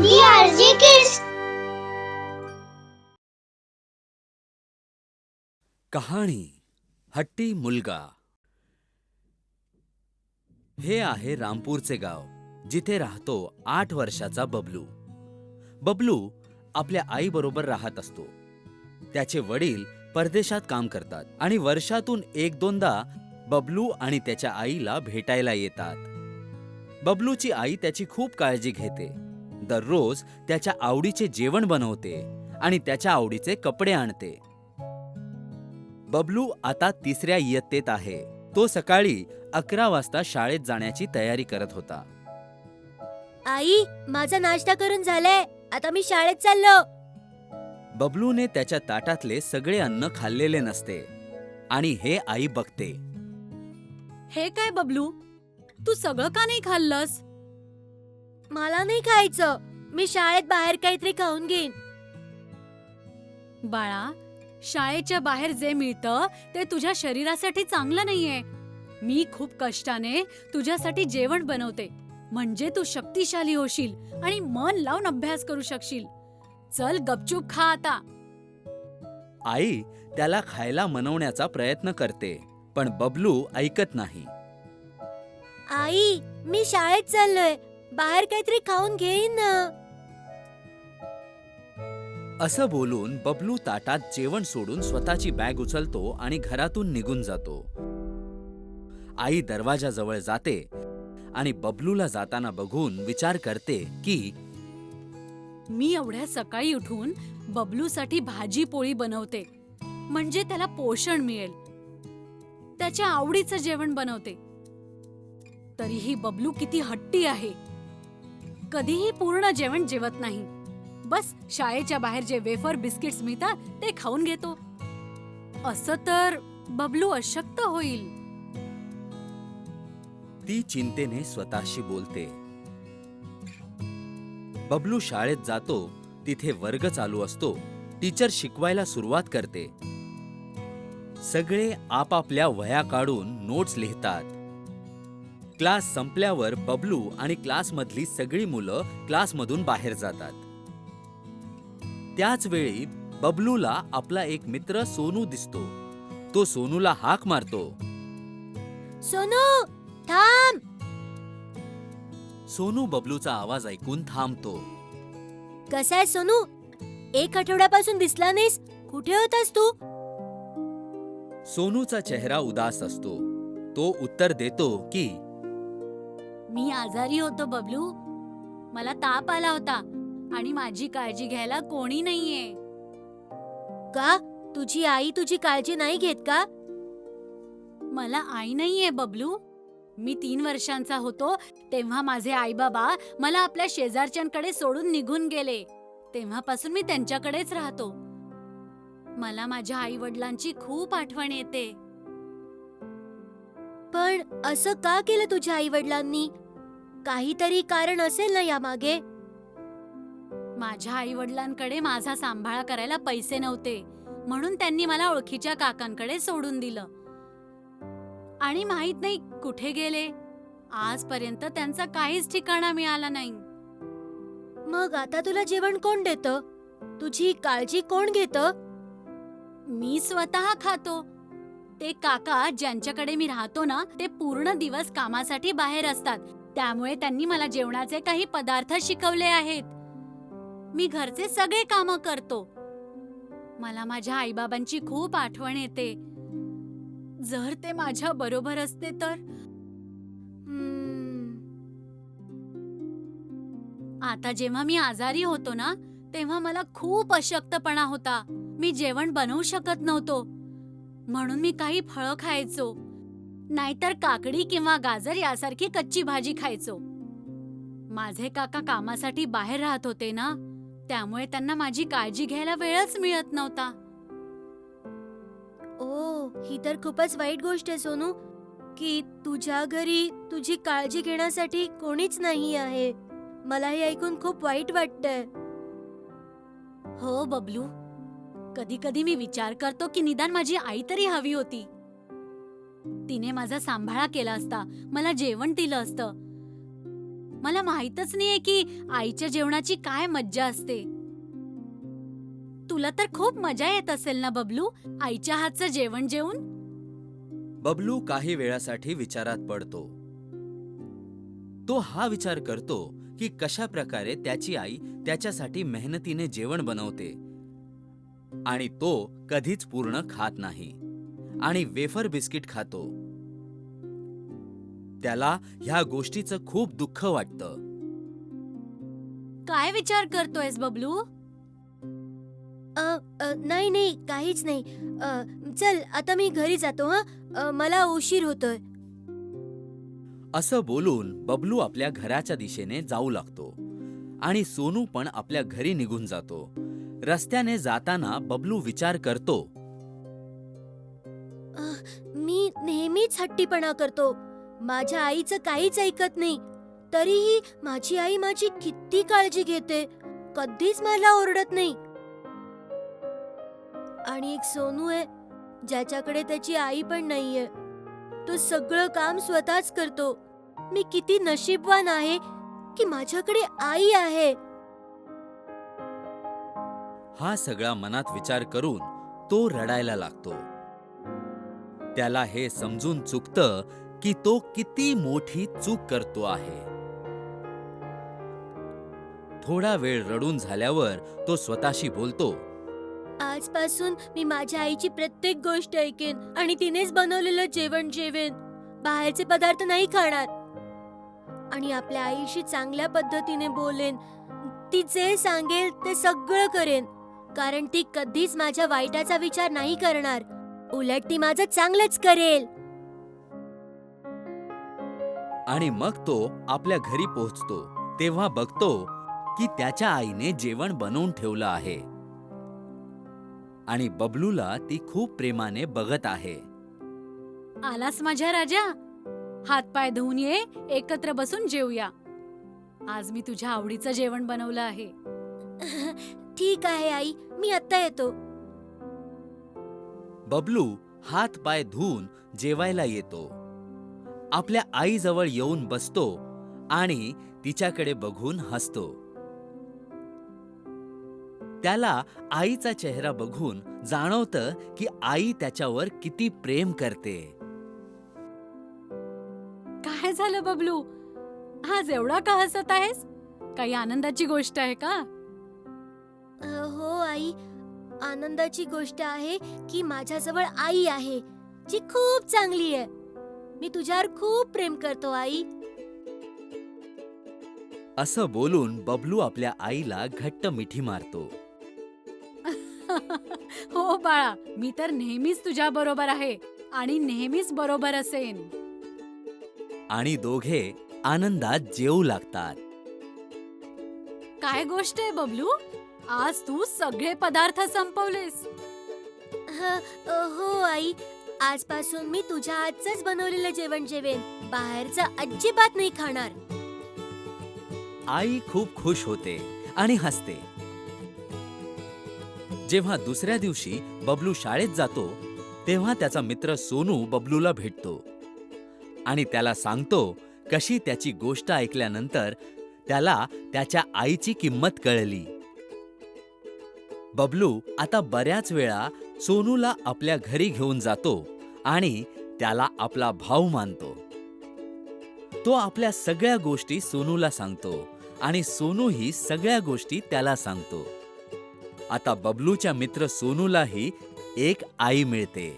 DRG Kids. कहाणी हट्टी मुलगा. हे आहे रामपूरचे गाव, जिथे राहतो 8 वर्षाचा बबलू. बबलू आपल्या आईबरोबर राहत असतो. त्याचे वडील परदेशात काम करतात आणि वर्षातून 1-2दा बबलू आणि त्याच्या आईला भेटायला येतात. बबलूची आई त्याची खूप काळजी घेते. दररोज त्याच्या आवडीचे जेवण बनवते आणि त्याच्या आवडीचे कपडे आणते. बबलू आता 3ऱ्या इयत्तेत आहे. तो सकाळी 11 वाजता शाळेत जाण्याची तयारी करत होता. आई, माझा नाश्ता करून झालाय. आता मी शाळेत चाललो. बबलूने त्याच्या ताटातले सगळे अन्न खाल्लेले नसते आणि हे आई बघते. हे काय बबलू, तू सगळं का नाही खाल्लंस? मला नाही खायचं. मी शाळेत बाहेर काहीतरी खाऊन घेईन. बाळा, शाळेच्या बाहेर जे मिळतं ते तुझ्या शरीरासाठी चांगलं नाहीये. मी खूप कष्टाने तुझ्यासाठी जेवण बनवते, म्हणजे तू शक्तिशाली होशील आणि मन लावून अभ्यास करू शकशील. चल, गपचूप खा आता. आई त्याला खायला मनवण्याचा प्रयत्न करते, पण बबलू ऐकत नाही. आई, मी शाळेत चाललोय. बाहेर काहीतरी खाऊन घेईन ना. असं बोलून बबलू ताटात जेवण सोडून स्वतःची बॅग उचलतो आणि घरातून निघून जातो. आई दरवाजाजवळ जाते आणि बबलूला जाताना बघून विचार करते की मी एवढ्या सकाळी उठून बबलूसाठी भाजी पोळी बनवते, म्हणजे त्याला पोषण मिळेल. त्याच्या आवडीचं जेवण बनवते. तरीही बबलू किती हट्टी आहे. कधीही पूर्ण जेवण जेवत नाही. बस शाळेच्या बाहेर जे वेफर बिस्किट्स मिळतात ते खाऊन घेतो. असं तर बबलू अशक्त होईल. ती चिंतेने स्वतःशी बोलते. बबलू शाळेत जातो. तिथे वर्ग चालू असतो. टीचर शिकवायला सुरुवात करते. सगळे आपापल्या वह्या काढून नोट्स लिहितात. क्लास संपल्यावर बबलू आणि क्लासमधली सगळी मुलं क्लासमधून बाहेर जातात. त्याच वेळी बबलूला आपला एक मित्र सोनू दिसतो. तो सोनूला हाक मारतो. सोनू, थांब. सोनू बबलूचा आवाज ऐकून थांबतो. कसा आहे सोनू? 1 आठवड्यापासून दिसला नाहीस. कुठे होतास तू? सोनूचा चेहरा उदास असतो. तो उत्तर देतो की मी आजारी होतो बबलू. मला ताप आला होता आणि माझी काळजी घ्यायला कोणी नाहीये. का? तुझी आई तुझी काळजी नाही घेत का? मला आई नाहीये बबलू. मी 3 वर्षांचा होतो तेव्हा माझे आई बाबा मला आपल्या शेजारच्यांकडे सोडून निघून गेले. तेव्हापासून मी त्यांच्याकडेच राहतो. मला माझ्या आई वडिलांची खूप आठवण येते. पण असं का केलं तुझ्या आई वडिलांनी? काहीतरी कारण असेल ना यामागे. माझ्या आई वडिलांकडे माझा सांभाळ करायला पैसे नव्हते, म्हणून त्यांनी मला ओळखीच्या काकांकडे सोडून दिलं. आणि माहित नाही कुठे गेले. आजपर्यंत त्यांचा काहीच ठिकाणा मिळाला नाही. मग आता तुला जेवण कोण देतं? तुझी काळजी कोण घेतं? मी स्वतः खातो. ते काका ज्यांच्याकडे मी राहतो ना, ते पूर्ण दिवस कामासाठी बाहेर असतात. त्यामुळे त्यांनी मला जेवणाचे काही पदार्थ शिकवले आहेत. मी घरचे सगळे कामं करतो. मला माझ्या आईबाबांची खूप आठवण येते. जर ते माझ्या बरोबर असते तर. आता जेव्हा मी आजारी होतो ना, तेव्हा मला खूप अशक्तपणा होता. मी जेवण बनवू शकत नव्हतो, म्हणून मी काही फळं खायचो, नाहीतर काकडी किंवा गाजर यासारखी कच्ची भाजी खायचो. माझे काका कामासाठी बाहेर राहत होते ना, त्यामुळे त्यांना माझी काळजी घ्यायला वेळच मिळत नव्हता. ओ, ही तर खूपच वाईट गोष्ट आहे सोनू, की तुझ्या घरी तुझी काळजी घेण्यासाठी कोणीच नाही आहे. मला हे ऐकून खूप वाईट वाटतंय. हो बबलू, कधी कधी मी विचार करतो की निदान माझी आई तरी हवी होती. तिने माझा सांभाळा केला असता, मला जेवण दिलं असतं. मला माहीतच नाहीये की आईच्या जेवणाची काय मज्जा असते. तुला तर खूप मजा येत असेल ना बबलू, आईच्या हातचं जेवण जेवून? बबलू काही वेळासाठी विचारात पडतो. तो हा विचार करतो की कशा प्रकारे त्याची आई त्याच्यासाठी मेहनतीने जेवण बनवते आणि तो कधीच पूर्ण खात नाही आणि वेफर बिस्किट खातो. त्याला ह्या गोष्टीचं खूप दुःख वाटतं. काय विचार करतोयस बबलू? नाही नाही, काहीच नाही. चल आता मी घरी जातो. मला उशीर होतोय. असं बोलून बबलू आपल्या घराच्या दिशेने जाऊ लागतो आणि सोनू पण आपल्या घरी निघून जातो. रस्त्याने जाताना बबलू विचार करतो, मी नेहमीच हट्टीपणा करतो. माझ्या आईचं काहीच ऐकत नाही. तरीही माझी आई माझी किती काळजी घेते. कधीच मला ओरडत नाही. आणि एक सोनू आहे ज्याच्याकडे त्याची आई पण नाहीये. तो सगळं काम स्वतःच करतो. मी किती नशीबवान आहे की माझ्याकडे आई आहे. हा सगळा मनात विचार करून तो रडायला लागतो. त्याला हे समजून चुकतं की तो किती मोठी चूक करतो आहे. थोडा वेळ रडून झाल्यावर तो स्वतःशी बोलतो, आजपासून मी माझ्या आईची प्रत्येक गोष्ट ऐकेन आणि तिनेच बनवलेलं जेवण जेवेन. बाहेरचे पदार्थ नाही खाणार आणि आपल्या आईशी चांगल्या पद्धतीने बोलेन. ती जे सांगेल ते सगळं करेन, कारण ती कधीच माझ्या वाईटाचा विचार नाही करणार. उलट ती माझं चांगलंच करेल. आणि मग तो आपल्या घरी पोहोचतो तेव्हा बघतो की त्याच्या आईने जेवण बनवून ठेवलं आहे आणि बबलूला ती खूप प्रेमाने बघत आहे. आलास माझ्या राजा? हातपाय धुवून ये, एकत्र बसून जेवूया. आज मी तुझ्या आवडीचं जेवण बनवलं आहे. ठीक आहे आई, मी आत्ता येतो. बबलू हात पाय धुवून जेवायला येतो. आपल्या आईजवळ येऊन बसतो आणि तिच्याकडे बघून हसतो. त्याला आईचा चेहरा बघून जाणवतं की आई त्याच्यावर किती प्रेम करते. काय झालं बबलू? आज एवढा का हसत आहेस? काही आनंदाची गोष्ट आहे का? हो आई, आनंदाची गोष्ट आहे की माझ्याजवळ आई आहे जी खूप चांगली आहे. मी तुझ्यावर खूप प्रेम करतो आई. असं बोलून बबलू आपल्या आईला घट्ट मिठी मारतो. हो बाळा, मी तर नेहमीच तुझ्या बरोबर आहे आणि नेहमीच बरोबर असेन. आणि दोघे आनंदात जेवू लागतात. काय गोष्ट आहे बबलू? आज तू सगळे पदार्थ संपवलेस. हो आई, आजपासून मी तुझ्या हातचंच बनवलेलं जेवण जेवेन. बाहेरचं अजिबात नाही खाणार. आई खूप खुश होते आणि हसते. जेव्हा दुसऱ्या दिवशी बबलू शाळेत जातो तेव्हा त्याचा मित्र सोनू बबलूला भेटतो आणि त्याला सांगतो कशी त्याची गोष्ट ऐकल्यानंतर त्याला त्याच्या आईची किंमत कळली. बबलू आता बऱ्याच वेळा सोनूला आपल्या घरी घेऊन जातो आणि त्याला आपला भाऊ मानतो. तो आपल्या सगळ्या गोष्टी सोनूला सांगतो आणि सोनूही सगळ्या गोष्टी त्याला सांगतो. आता बबलूच्या मित्र सोनूलाही एक आई मिळते.